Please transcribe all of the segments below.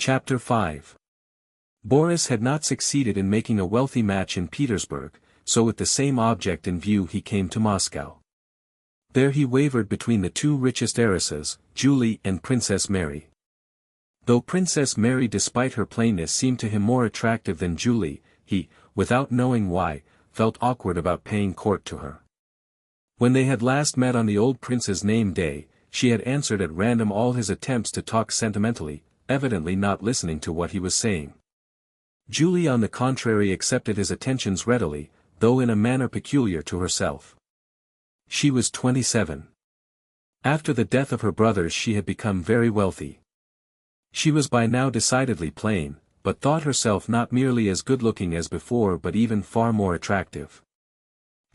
Chapter 5. Boris had not succeeded in making a wealthy match in Petersburg, so with the same object in view he came to Moscow. There he wavered between the two richest heiresses, Julie and Princess Mary. Though Princess Mary despite her plainness seemed to him more attractive than Julie, he, without knowing why, felt awkward about paying court to her. When they had last met on the old prince's name day, she had answered at random all his attempts to talk sentimentally, evidently not listening to what he was saying. Julie on the contrary accepted his attentions readily, though in a manner peculiar to herself. She was 27. After the death of her brothers she had become very wealthy. She was by now decidedly plain, but thought herself not merely as good-looking as before but even far more attractive.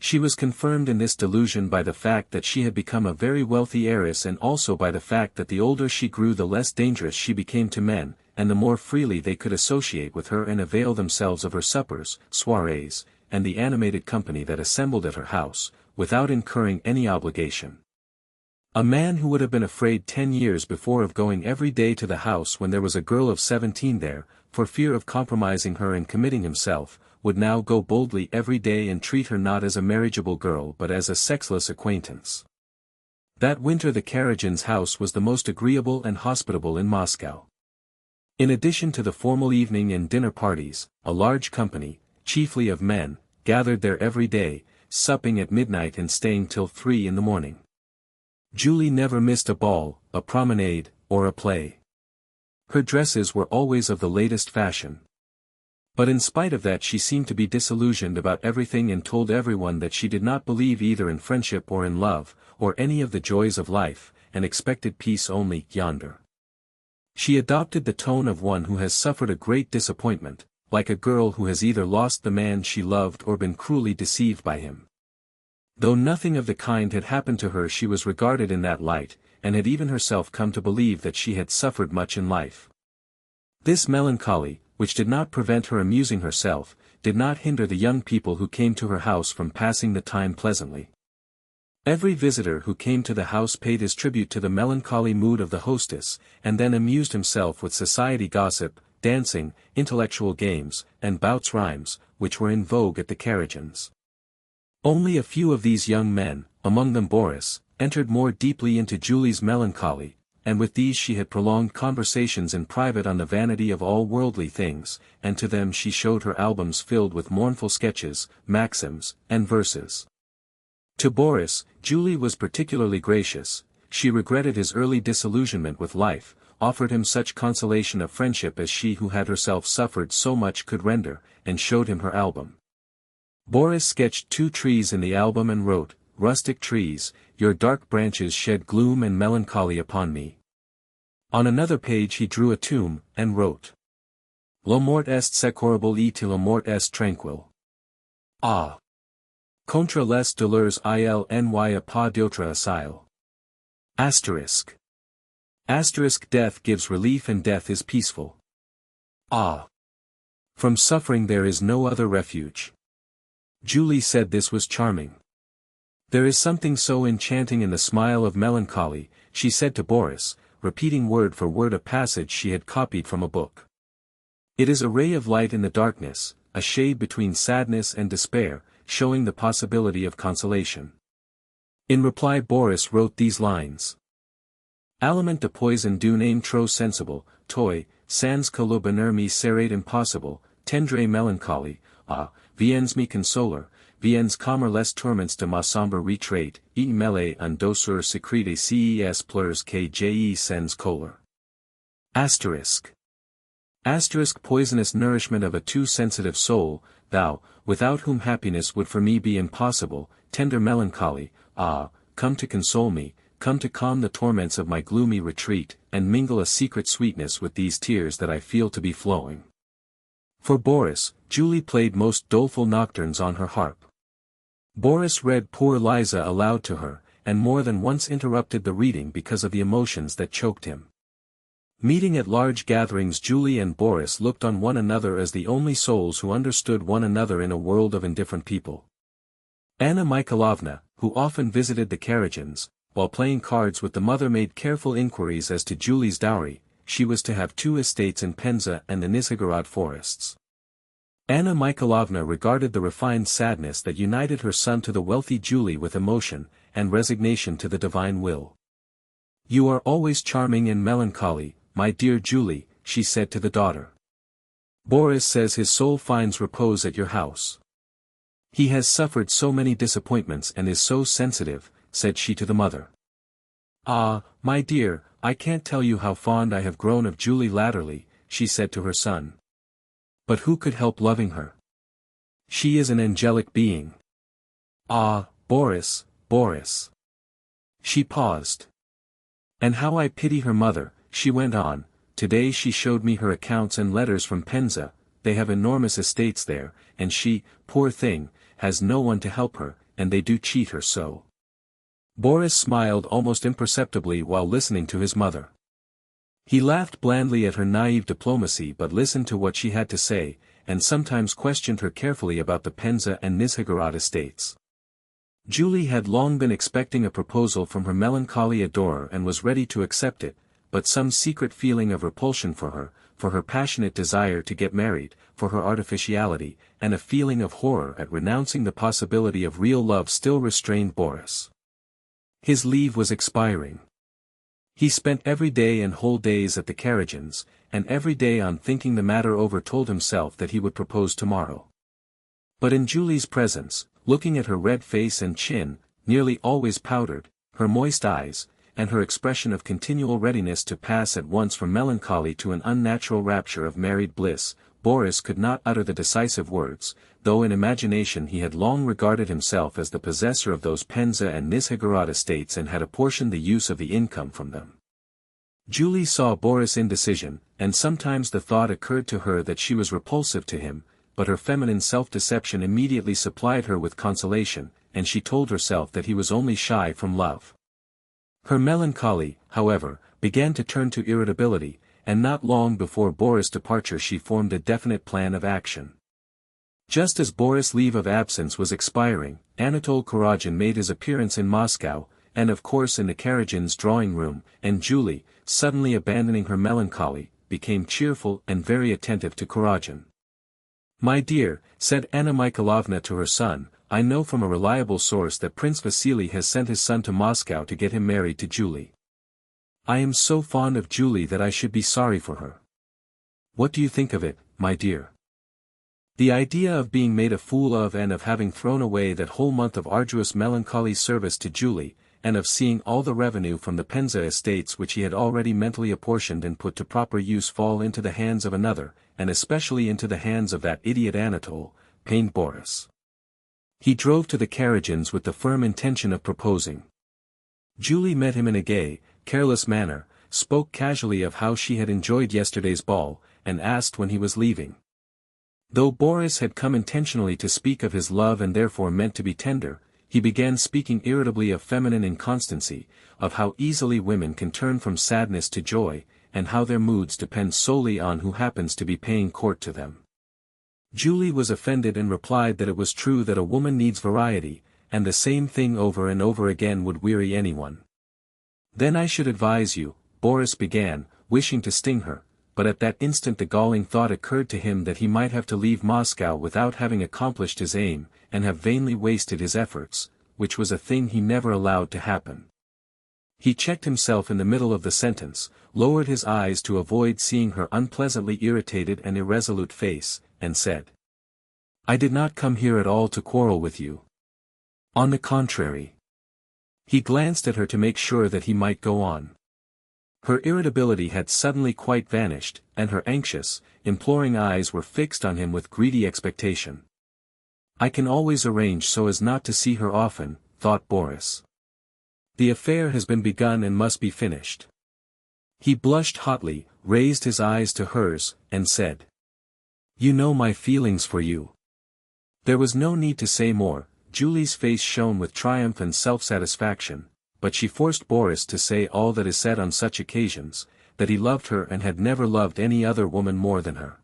She was confirmed in this delusion by the fact that she had become a very wealthy heiress and also by the fact that the older she grew the less dangerous she became to men, and the more freely they could associate with her and avail themselves of her suppers, soirees, and the animated company that assembled at her house, without incurring any obligation. A man who would have been afraid 10 years before of going every day to the house when there was a girl of 17 there, for fear of compromising her and committing himself, would now go boldly every day and treat her not as a marriageable girl but as a sexless acquaintance. That winter the Karagins' house was the most agreeable and hospitable in Moscow. In addition to the formal evening and dinner parties, a large company, chiefly of men, gathered there every day, supping at midnight and staying till 3 in the morning. Julie never missed a ball, a promenade, or a play. Her dresses were always of the latest fashion. But in spite of that she seemed to be disillusioned about everything and told everyone that she did not believe either in friendship or in love, or any of the joys of life, and expected peace only yonder. She adopted the tone of one who has suffered a great disappointment, like a girl who has either lost the man she loved or been cruelly deceived by him. Though nothing of the kind had happened to her she was regarded in that light, and had even herself come to believe that she had suffered much in life. This melancholy, which did not prevent her amusing herself, did not hinder the young people who came to her house from passing the time pleasantly. Every visitor who came to the house paid his tribute to the melancholy mood of the hostess, and then amused himself with society gossip, dancing, intellectual games, and bouts rhymes, which were in vogue at the Karagins'. Only a few of these young men, among them Boris, entered more deeply into Julie's melancholy, and with these she had prolonged conversations in private on the vanity of all worldly things, and to them she showed her albums filled with mournful sketches, maxims, and verses. To Boris, Julie was particularly gracious. She regretted his early disillusionment with life, offered him such consolation of friendship as she who had herself suffered so much could render, and showed him her album. Boris sketched 2 trees in the album and wrote, "Rustic trees, your dark branches shed gloom and melancholy upon me." On another page he drew a tomb, and wrote, "La mort est secourable et la mort est tranquille. Ah! Contre les douleurs il n'y a pas d'autre asile." Asterisk. Asterisk. Death gives relief and death is peaceful. Ah! From suffering there is no other refuge. Julie said this was charming. There is something so enchanting in the smile of melancholy, she said to Boris, repeating word for word a passage she had copied from a book. It is a ray of light in the darkness, a shade between sadness and despair, showing the possibility of consolation. In reply Boris wrote these lines. Aliment de poison d'une âme trop sensible, toi, sans que le bonheur me serait impossible, tendre mélancolie, ah, viens me consoler, viens calmer les tourments de ma sombre retraite, et mêler en douceur secrète ces pleurs que j'ai sans colère. Asterisk. Asterisk. Poisonous nourishment of a too sensitive soul, thou, without whom happiness would for me be impossible, tender melancholy, ah, come to console me, come to calm the torments of my gloomy retreat, and mingle a secret sweetness with these tears that I feel to be flowing. For Boris, Julie played most doleful nocturnes on her harp. Boris read Poor Liza aloud to her, and more than once interrupted the reading because of the emotions that choked him. Meeting at large gatherings Julie and Boris looked on one another as the only souls who understood one another in a world of indifferent people. Anna Mikhailovna, who often visited the Karagins, while playing cards with the mother made careful inquiries as to Julie's dowry, she was to have 2 estates in Penza and the Nizhegorod forests. Anna Mikhailovna regarded the refined sadness that united her son to the wealthy Julie with emotion, and resignation to the divine will. "You are always charming and melancholy, my dear Julie," she said to the daughter. "Boris says his soul finds repose at your house. He has suffered so many disappointments and is so sensitive," said she to the mother. "Ah, my dear, I can't tell you how fond I have grown of Julie latterly," she said to her son. "But who could help loving her? She is an angelic being. Ah, Boris, Boris." She paused. "And how I pity her mother," she went on. "Today she showed me her accounts and letters from Penza. They have enormous estates there, and she, poor thing, has no one to help her, and they do cheat her so." Boris smiled almost imperceptibly while listening to his mother. He laughed blandly at her naive diplomacy but listened to what she had to say, and sometimes questioned her carefully about the Penza and Nizhegorod estates. Julie had long been expecting a proposal from her melancholy adorer and was ready to accept it, but some secret feeling of repulsion for her passionate desire to get married, for her artificiality, and a feeling of horror at renouncing the possibility of real love still restrained Boris. His leave was expiring. He spent every day and whole days at the Karagins, and every day on thinking the matter over told himself that he would propose tomorrow. But in Julie's presence, looking at her red face and chin, nearly always powdered, her moist eyes, and her expression of continual readiness to pass at once from melancholy to an unnatural rapture of married bliss, Boris could not utter the decisive words, though in imagination he had long regarded himself as the possessor of those Penza and Nizhegorod estates and had apportioned the use of the income from them. Julie saw Boris' indecision, and sometimes the thought occurred to her that she was repulsive to him, but her feminine self-deception immediately supplied her with consolation, and she told herself that he was only shy from love. Her melancholy, however, began to turn to irritability, and not long before Boris' departure she formed a definite plan of action. Just as Boris' leave of absence was expiring, Anatole Kuragin made his appearance in Moscow, and of course in the Karagin's drawing room, and Julie, suddenly abandoning her melancholy, became cheerful and very attentive to Kuragin. "My dear," said Anna Mikhailovna to her son, "I know from a reliable source that Prince Vasily has sent his son to Moscow to get him married to Julie. I am so fond of Julie that I should be sorry for her. What do you think of it, my dear?" The idea of being made a fool of and of having thrown away that whole month of arduous melancholy service to Julie, and of seeing all the revenue from the Penza estates which he had already mentally apportioned and put to proper use fall into the hands of another, and especially into the hands of that idiot Anatole, pained Boris. He drove to the Karagins with the firm intention of proposing. Julie met him in a gay, careless manner, spoke casually of how she had enjoyed yesterday's ball, and asked when he was leaving. Though Boris had come intentionally to speak of his love and therefore meant to be tender, he began speaking irritably of feminine inconstancy, of how easily women can turn from sadness to joy, and how their moods depend solely on who happens to be paying court to them. Julie was offended and replied that it was true that a woman needs variety, and the same thing over and over again would weary anyone. "Then I should advise you," Boris began, wishing to sting her, but at that instant the galling thought occurred to him that he might have to leave Moscow without having accomplished his aim, and have vainly wasted his efforts, which was a thing he never allowed to happen. He checked himself in the middle of the sentence, lowered his eyes to avoid seeing her unpleasantly irritated and irresolute face, and said, "I did not come here at all to quarrel with you. On the contrary." He glanced at her to make sure that he might go on. Her irritability had suddenly quite vanished, and her anxious, imploring eyes were fixed on him with greedy expectation. "I can always arrange so as not to see her often," thought Boris. "The affair has been begun and must be finished." He blushed hotly, raised his eyes to hers, and said, "You know my feelings for you." There was no need to say more. Julie's face shone with triumph and self-satisfaction, but she forced Boris to say all that is said on such occasions, that he loved her and had never loved any other woman more than her.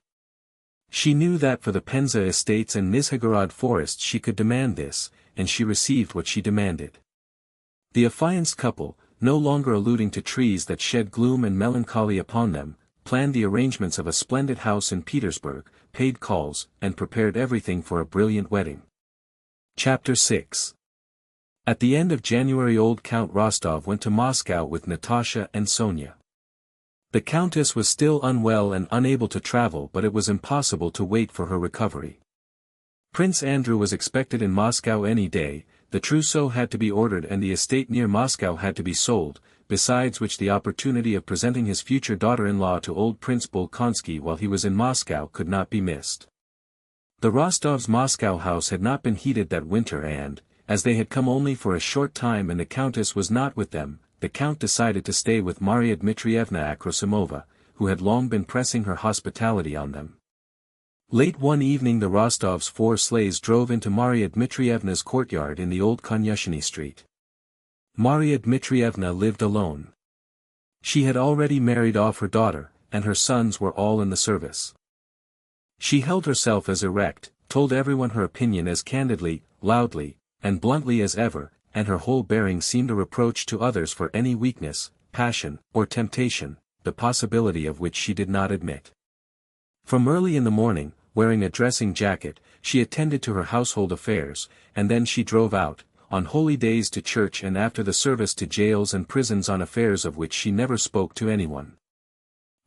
She knew that for the Penza estates and Nizhegorod forests she could demand this, and she received what she demanded. The affianced couple, no longer alluding to trees that shed gloom and melancholy upon them, planned the arrangements of a splendid house in Petersburg, paid calls, and prepared everything for a brilliant wedding. Chapter 6. At the end of January old Count Rostov went to Moscow with Natasha and Sonia. The countess was still unwell and unable to travel, but it was impossible to wait for her recovery. Prince Andrew was expected in Moscow any day, the trousseau had to be ordered and the estate near Moscow had to be sold, besides which the opportunity of presenting his future daughter-in-law to old Prince Bolkonsky while he was in Moscow could not be missed. The Rostovs' Moscow house had not been heated that winter and, as they had come only for a short time and the countess was not with them, the count decided to stay with Maria Dmitrievna Akrosimova, who had long been pressing her hospitality on them. Late one evening the Rostovs' 4 sleighs drove into Maria Dmitrievna's courtyard in the old Konyushny street. Maria Dmitrievna lived alone. She had already married off her daughter, and her sons were all in the service. She held herself as erect, told everyone her opinion as candidly, loudly, and bluntly as ever, and her whole bearing seemed a reproach to others for any weakness, passion, or temptation, the possibility of which she did not admit. From early in the morning, wearing a dressing jacket, she attended to her household affairs, and then she drove out, on holy days to church and after the service to jails and prisons on affairs of which she never spoke to anyone.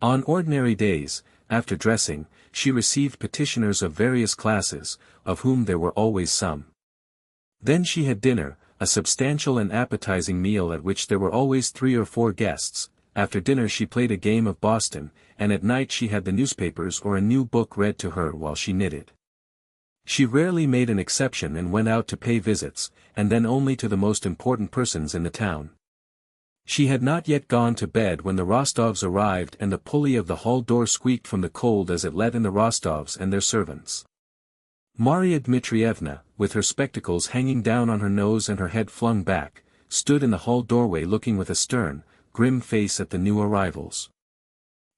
On ordinary days, after dressing, she received petitioners of various classes, of whom there were always some. Then she had dinner, a substantial and appetizing meal at which there were always 3 or 4 guests. After dinner she played a game of Boston, and at night she had the newspapers or a new book read to her while she knitted. She rarely made an exception and went out to pay visits, and then only to the most important persons in the town. She had not yet gone to bed when the Rostovs arrived and the pulley of the hall door squeaked from the cold as it let in the Rostovs and their servants. Maria Dmitrievna, with her spectacles hanging down on her nose and her head flung back, stood in the hall doorway looking with a stern, grim face at the new arrivals.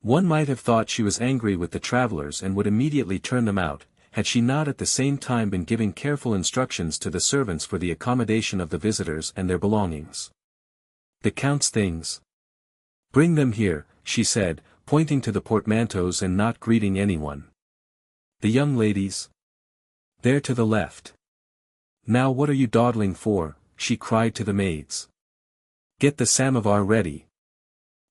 One might have thought she was angry with the travelers and would immediately turn them out, had she not at the same time been giving careful instructions to the servants for the accommodation of the visitors and their belongings. The count's things. Bring them here, she said, pointing to the portmanteaus and not greeting anyone. The young ladies? There to the left. Now what are you dawdling for? She cried to the maids. Get the samovar ready.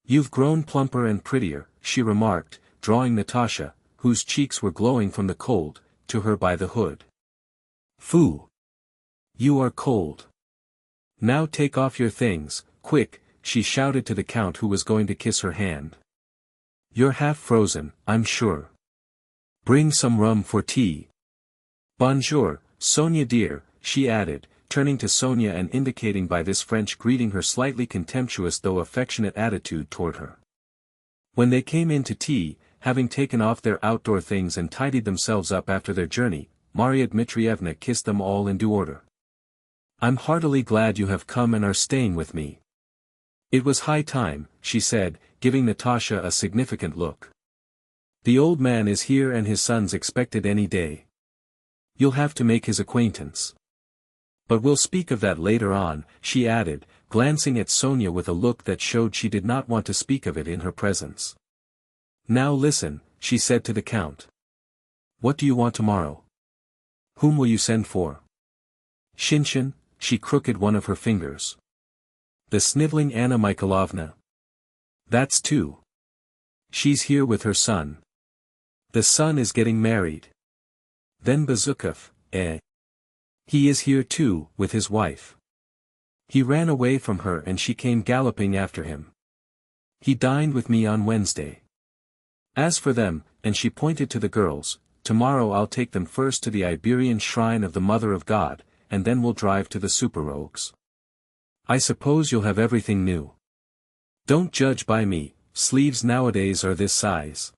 You've grown plumper and prettier, she remarked, drawing Natasha, whose cheeks were glowing from the cold, to her by the hood. Phoo! You are cold. Now take off your things, quick, she shouted to the count who was going to kiss her hand. You're half frozen, I'm sure. Bring some rum for tea. Bonjour, Sonia dear, she added, turning to Sonia and indicating by this French greeting her slightly contemptuous though affectionate attitude toward her. When they came in to tea, having taken off their outdoor things and tidied themselves up after their journey, Maria Dmitrievna kissed them all in due order. I'm heartily glad you have come and are staying with me. It was high time, she said, giving Natasha a significant look. The old man is here and his sons expected any day. You'll have to make his acquaintance. But we'll speak of that later on, she added, glancing at Sonia with a look that showed she did not want to speak of it in her presence. Now listen, she said to the count. What do you want tomorrow? Whom will you send for? Shinshin, she crooked one of her fingers. The sniveling Anna Mikhailovna. That's 2. She's here with her son. The son is getting married. Then Bazukov, He is here too, with his wife. He ran away from her and she came galloping after him. He dined with me on Wednesday. As for them, and she pointed to the girls, tomorrow I'll take them first to the Iberian shrine of the Mother of God, and then we'll drive to the Superogs. I suppose you'll have everything new. Don't judge by me, sleeves nowadays are this size.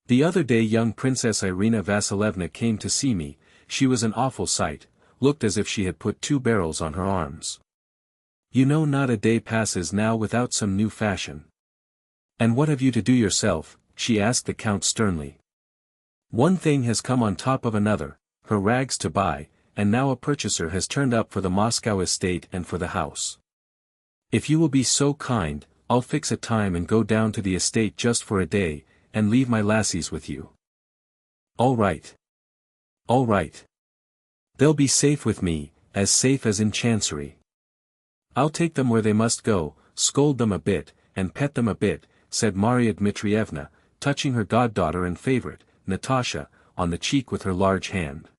The other day young Princess Irina Vasilievna came to see me, she was an awful sight, looked as if she had put 2 barrels on her arms. You know not a day passes now without some new fashion. And what have you to do yourself? She asked the count sternly. One thing has come on top of another, her rags to buy, and now a purchaser has turned up for the Moscow estate and for the house. If you will be so kind, I'll fix a time and go down to the estate just for a day, and leave my lassies with you. All right. All right. They'll be safe with me, as safe as in Chancery. I'll take them where they must go, scold them a bit, and pet them a bit, said Marya Dmitrievna, touching her goddaughter and favorite, Natasha, on the cheek with her large hand.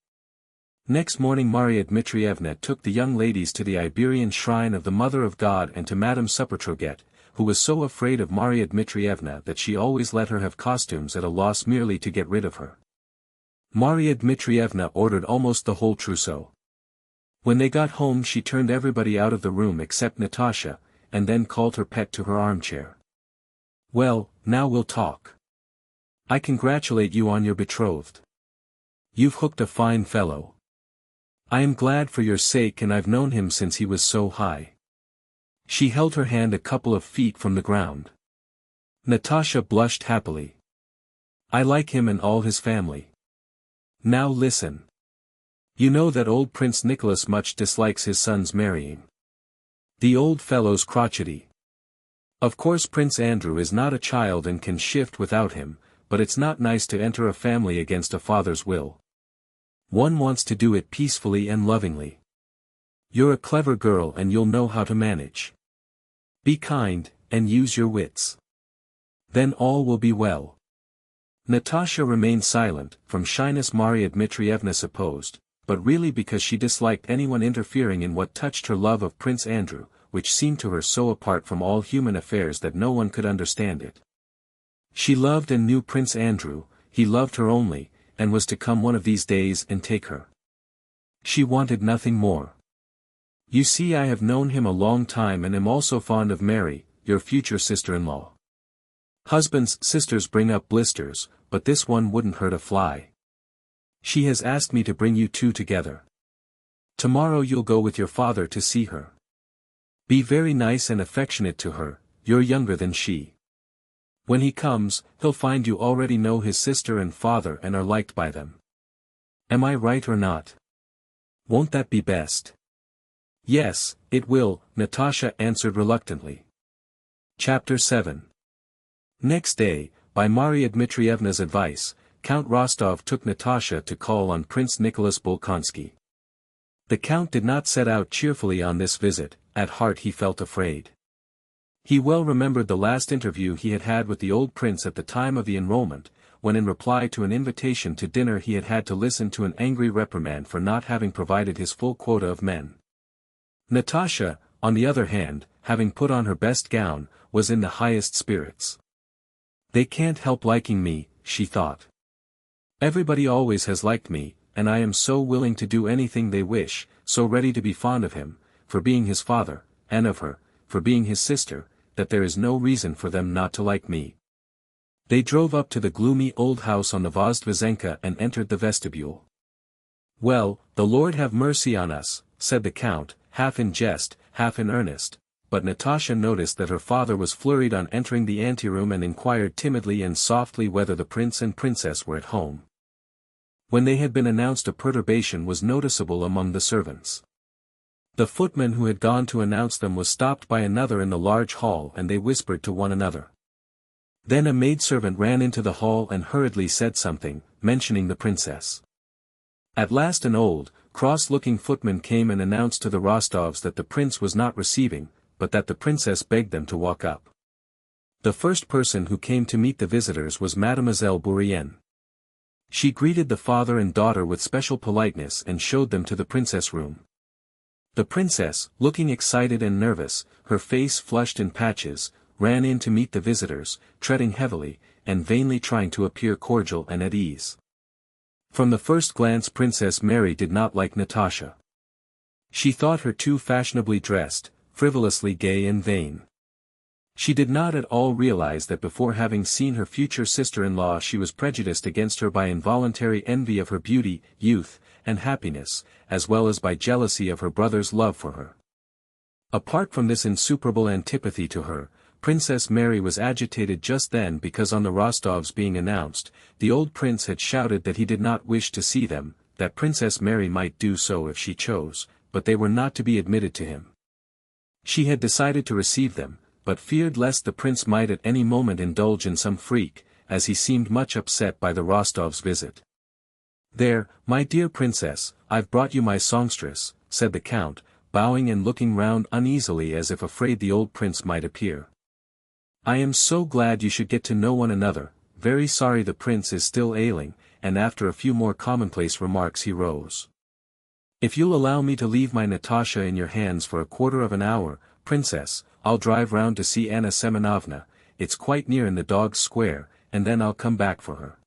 Next morning Marya Dmitrievna took the young ladies to the Iberian shrine of the Mother of God and to Madame Supertroget, who was so afraid of Marya Dmitrievna that she always let her have costumes at a loss merely to get rid of her. Marya Dmitrievna ordered almost the whole trousseau. When they got home she turned everybody out of the room except Natasha, and then called her pet to her armchair. Well, now we'll talk. I congratulate you on your betrothed. You've hooked a fine fellow. I am glad for your sake, and I've known him since he was so high. She held her hand a couple of feet from the ground. Natasha blushed happily. I like him and all his family. Now listen. You know that old Prince Nicholas much dislikes his sons marrying. The old fellow's crotchety. Of course Prince Andrew is not a child and can shift without him, but it's not nice to enter a family against a father's will. One wants to do it peacefully and lovingly. You're a clever girl and you'll know how to manage. Be kind, and use your wits. Then all will be well. Natasha remained silent, from shyness Marya Dmitrievna supposed, but really because she disliked anyone interfering in what touched her love of Prince Andrew, which seemed to her so apart from all human affairs that no one could understand it. She loved and knew Prince Andrew, he loved her only, and was to come one of these days and take her. She wanted nothing more. You see, I have known him a long time and am also fond of Mary, your future sister-in-law. Husbands' sisters bring up blisters, but this one wouldn't hurt a fly. She has asked me to bring you two together. Tomorrow you'll go with your father to see her. Be very nice and affectionate to her, you're younger than she. When he comes, he'll find you already know his sister and father and are liked by them. Am I right or not? Won't that be best? Yes, it will, Natasha answered reluctantly. Chapter 7. Next day, by Marya Dmitrievna's advice, Count Rostov took Natasha to call on Prince Nicholas Bolkonsky. The Count did not set out cheerfully on this visit, at heart he felt afraid. He well remembered the last interview he had had with the old prince at the time of the enrollment, when in reply to an invitation to dinner he had had to listen to an angry reprimand for not having provided his full quota of men. Natasha, on the other hand, having put on her best gown, was in the highest spirits. They can't help liking me, she thought. Everybody always has liked me, and I am so willing to do anything they wish, so ready to be fond of him, for being his father, and of her, for being his sister, that there is no reason for them not to like me. They drove up to the gloomy old house on the Vozdvizenka and entered the vestibule. Well, the Lord have mercy on us, said the Count, half in jest, half in earnest, but Natasha noticed that her father was flurried on entering the anteroom and inquired timidly and softly whether the prince and princess were at home. When they had been announced, a perturbation was noticeable among the servants. The footman who had gone to announce them was stopped by another in the large hall and they whispered to one another. Then a maidservant ran into the hall and hurriedly said something, mentioning the princess. At last an old, cross-looking footman came and announced to the Rostovs that the prince was not receiving, but that the princess begged them to walk up. The first person who came to meet the visitors was Mademoiselle Bourienne. She greeted the father and daughter with special politeness and showed them to the princess room. The princess, looking excited and nervous, her face flushed in patches, ran in to meet the visitors, treading heavily, and vainly trying to appear cordial and at ease. From the first glance Princess Mary did not like Natasha. She thought her too fashionably dressed, frivolously gay and vain. She did not at all realize that before having seen her future sister-in-law she was prejudiced against her by involuntary envy of her beauty, youth, and happiness, as well as by jealousy of her brother's love for her. Apart from this insuperable antipathy to her, Princess Mary was agitated just then because on the Rostovs being announced, the old prince had shouted that he did not wish to see them, that Princess Mary might do so if she chose, but they were not to be admitted to him. She had decided to receive them, but feared lest the prince might at any moment indulge in some freak, as he seemed much upset by the Rostovs' visit. "There, my dear princess, I've brought you my songstress," said the count, bowing and looking round uneasily as if afraid the old prince might appear. "I am so glad you should get to know one another, very sorry the prince is still ailing," and after a few more commonplace remarks he rose. "If you'll allow me to leave my Natasha in your hands for a quarter of an hour, princess, I'll drive round to see Anna Semenovna, it's quite near in the Dog's Square, and then I'll come back for her."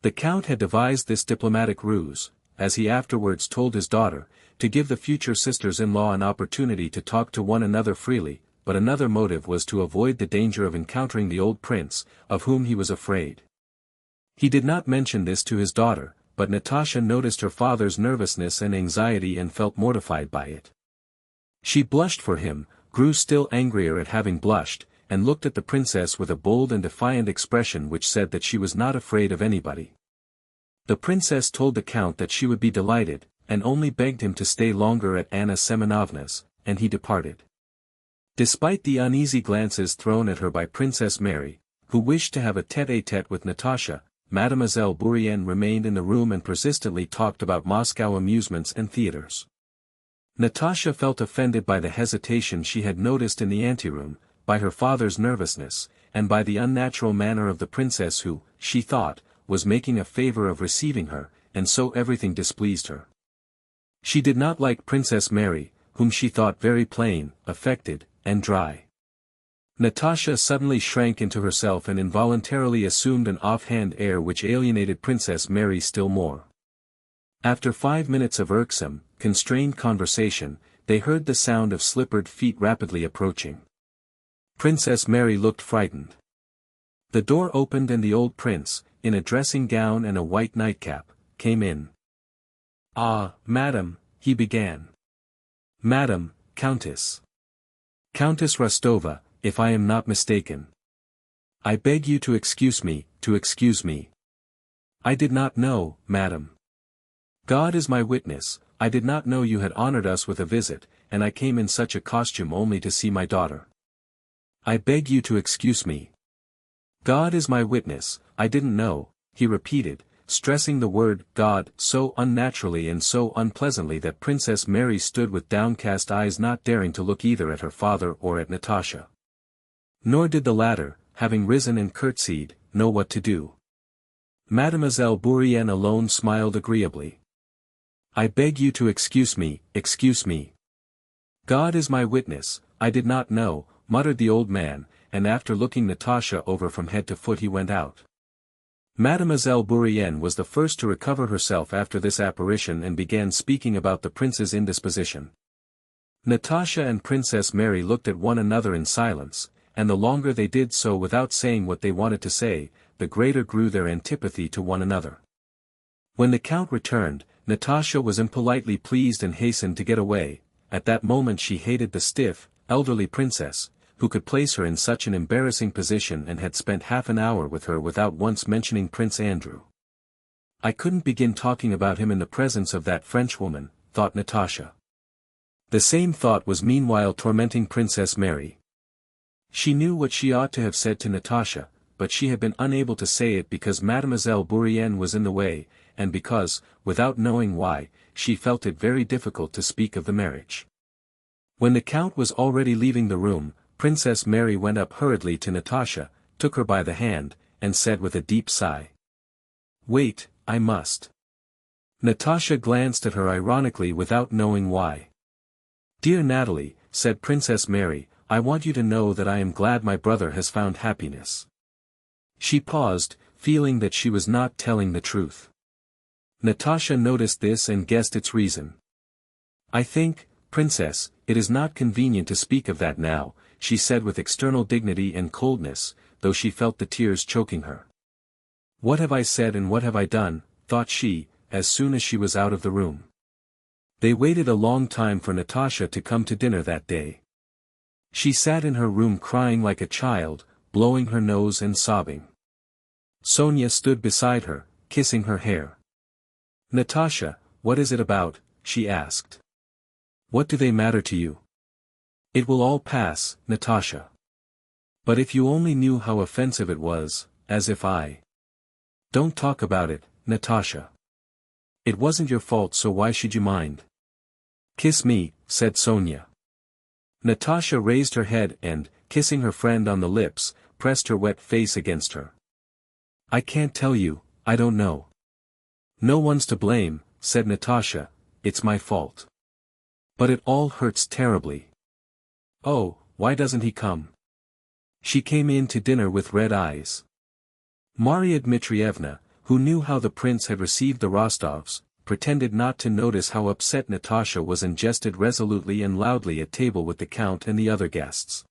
The count had devised this diplomatic ruse, as he afterwards told his daughter, to give the future sisters-in-law an opportunity to talk to one another freely, but another motive was to avoid the danger of encountering the old prince, of whom he was afraid. He did not mention this to his daughter, but Natasha noticed her father's nervousness and anxiety and felt mortified by it. She blushed for him, grew still angrier at having blushed, and looked at the princess with a bold and defiant expression which said that she was not afraid of anybody. The princess told the count that she would be delighted, and only begged him to stay longer at Anna Semenovna's, and he departed. Despite the uneasy glances thrown at her by Princess Mary, who wished to have a tête-à-tête with Natasha, Mademoiselle Bourienne remained in the room and persistently talked about Moscow amusements and theaters. Natasha felt offended by the hesitation she had noticed in the anteroom, by her father's nervousness, and by the unnatural manner of the princess who, she thought, was making a favor of receiving her, and so everything displeased her. She did not like Princess Mary, whom she thought very plain, affected, and dry. Natasha suddenly shrank into herself and involuntarily assumed an offhand air which alienated Princess Mary still more. After 5 minutes of irksome, constrained conversation, they heard the sound of slippered feet rapidly approaching. Princess Mary looked frightened. The door opened and the old prince, in a dressing gown and a white nightcap, came in. "Ah, madam," he began. "Madam, Countess. Countess Rostova, if I am not mistaken. I beg you to excuse me, I did not know, madam. God is my witness, I did not know you had honored us with a visit, and I came in such a costume only to see my daughter. I beg you to excuse me. God is my witness, I didn't know," he repeated, stressing the word God so unnaturally and so unpleasantly that Princess Mary stood with downcast eyes, not daring to look either at her father or at Natasha. Nor did the latter, having risen and curtsied, know what to do. Mademoiselle Bourienne alone smiled agreeably. "I beg you to excuse me. God is my witness, I did not know," muttered the old man, and after looking Natasha over from head to foot he went out. Mademoiselle Bourienne was the first to recover herself after this apparition and began speaking about the prince's indisposition. Natasha and Princess Mary looked at one another in silence, and the longer they did so without saying what they wanted to say, the greater grew their antipathy to one another. When the count returned, Natasha was impolitely pleased and hastened to get away. At that moment she hated the stiff, elderly princess, who could place her in such an embarrassing position and had spent half an hour with her without once mentioning Prince Andrew. "I couldn't begin talking about him in the presence of that Frenchwoman," thought Natasha. The same thought was meanwhile tormenting Princess Mary. She knew what she ought to have said to Natasha, but she had been unable to say it because Mademoiselle Bourienne was in the way, and because, without knowing why, she felt it very difficult to speak of the marriage. When the count was already leaving the room, Princess Mary went up hurriedly to Natasha, took her by the hand, and said with a deep sigh, "Wait, I must." Natasha glanced at her ironically without knowing why. "Dear Natalie," said Princess Mary, "I want you to know that I am glad my brother has found happiness." She paused, feeling that she was not telling the truth. Natasha noticed this and guessed its reason. "I think, Princess, it is not convenient to speak of that now," she said with external dignity and coldness, though she felt the tears choking her. "What have I said and what have I done?" thought she, as soon as she was out of the room. They waited a long time for Natasha to come to dinner that day. She sat in her room crying like a child, blowing her nose and sobbing. Sonia stood beside her, kissing her hair. "Natasha, what is it about?" she asked. "What do they matter to you?" It will all pass, Natasha. But if you only knew how offensive it was, as if I... Don't talk about it, Natasha. It wasn't your fault, so why should you mind? Kiss me, said Sonia. Natasha raised her head and, kissing her friend on the lips, pressed her wet face against her. I can't tell you, I don't know. No one's to blame, said Natasha, it's my fault. But it all hurts terribly. Oh, why doesn't he come? She came in to dinner with red eyes. Maria Dmitrievna, who knew how the prince had received the Rostovs, pretended not to notice how upset Natasha was and jested resolutely and loudly at table with the count and the other guests.